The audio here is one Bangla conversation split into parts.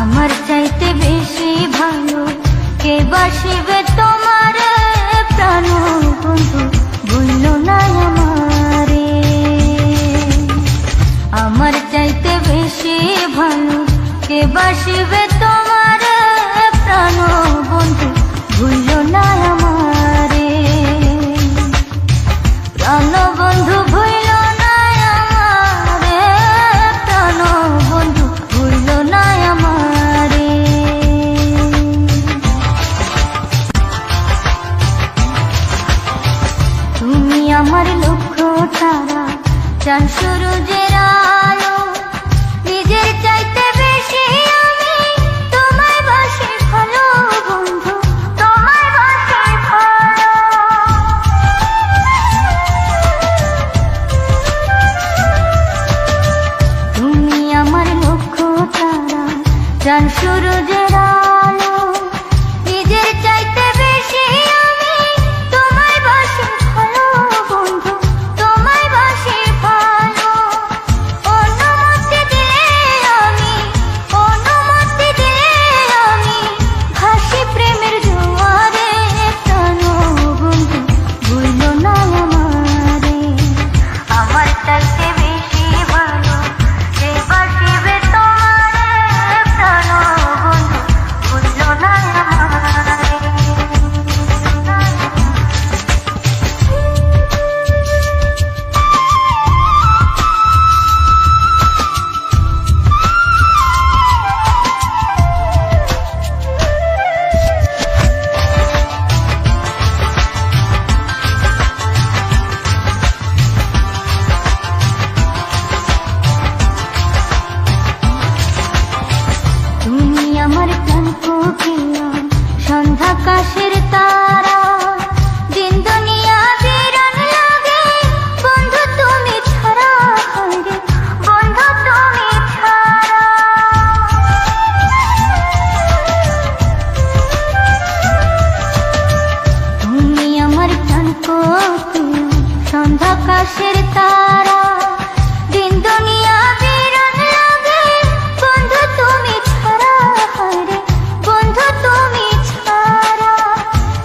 আমার চাইতে বেশি ভালো কে বাসিবে তোমার প্রাণ বন্ধু, ভুলল না আমারে। আমার চাইতে বেশি ভালো কে বাসিবে তোমার প্রাণ বন্ধু, ভুলল না আমারে। প্রাণ বন্ধু ভুলল না আমারে, প্রাণ বন্ধু ভুলল না আমারে। তুমি আমার লক্ষ্য তারা, চাঁদ সূরজের আলো, নিজের চাইতে বেশি আমি তোমায় বাসি ভালো বন্ধু, তোমায় বাসি ভালো। তুমি আমার লক্ষ্য তারা, চাঁদ সূরজের আলো, নিজের চাইতে বেশি আমি তোমায় বাসি ভালো বন্ধু, তোমায় বাসি ভালো। অনুমতি দিলে আমি, অনুমতি দিলে আমি ভাসি প্রেমের জোয়ারে, প্রাণ বন্ধু ভুলল না আমারে। আমার চাইতে বেশি ভালো কে বাসিবে তোমারে, প্রাণ বন্ধু ভুলল না আমারে। তুমি আমার প্রাণ কোকিলা, সন্ধ্যাকাশের তারা, দিন দুনিয়া বিরান লাগে বন্ধু তুমি ছাড়া, হায়রে বন্ধু তুমি ছাড়া। তুমি আমার প্রাণ কোকিলা, সন্ধ্যাকাশের তারা, দিন দুনিয়া বিরান লাগে বন্ধু তুমি ছাড়া, হায়রে বন্ধু তুমি ছাড়া।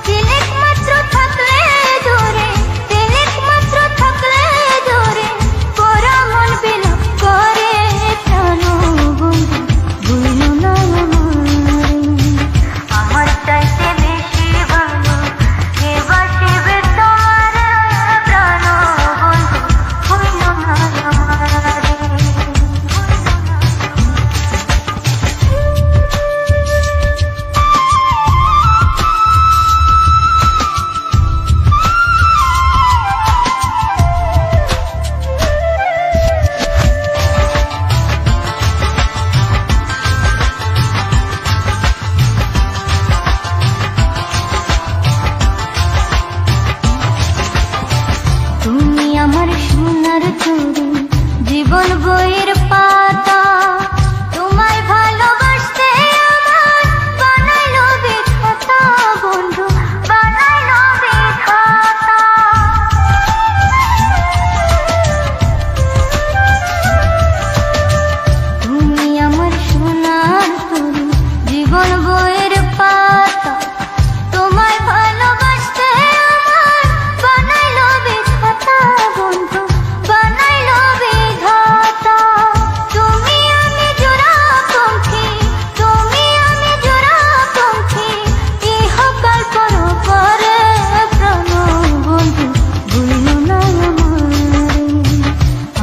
তিলেক মাত্র থাকলে দূরে, তিলেক মাত্র থাকলে দূরে, পোড়া মন বিলাপ করে, প্রাণ বন্ধু ভুলল না আমারে। আমার চাইতে বেশি ভালো কে বাসিবে তোমার প্রাণ বন্ধু, ভুলল না আমারে। তুমি আমার সোনার চুড়ি, জীবন বইয়ের পাতা, তোমায় ভালোবাসতে আমার বানাইলো বিধাতা বন্ধু, বানাইলো বিধাতা। তুমি আমার সোনার চুড়ি, জীবন বইয়ের পাতা, তোমায় ভালোবাসতে আমার বানাইলো বিধাতা বন্ধু, বানাইলো বিধাতা। তুমি আমি জোড়া পঙ্খী, তুমি আমি জোড়া পঙ্খী, ইহকাল পরপরে, প্রাণ বন্ধু ভুলল না আমারে।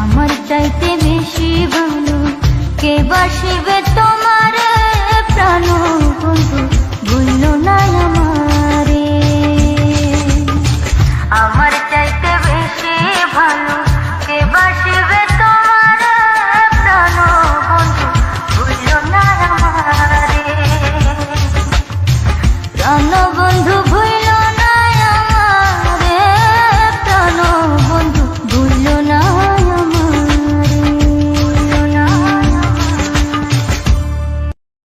আমার চাইতে বেশি ভালো কে বাসিবে তোমার প্রাণ বন্ধু, ভুলল না আমারে। আমার চাইতে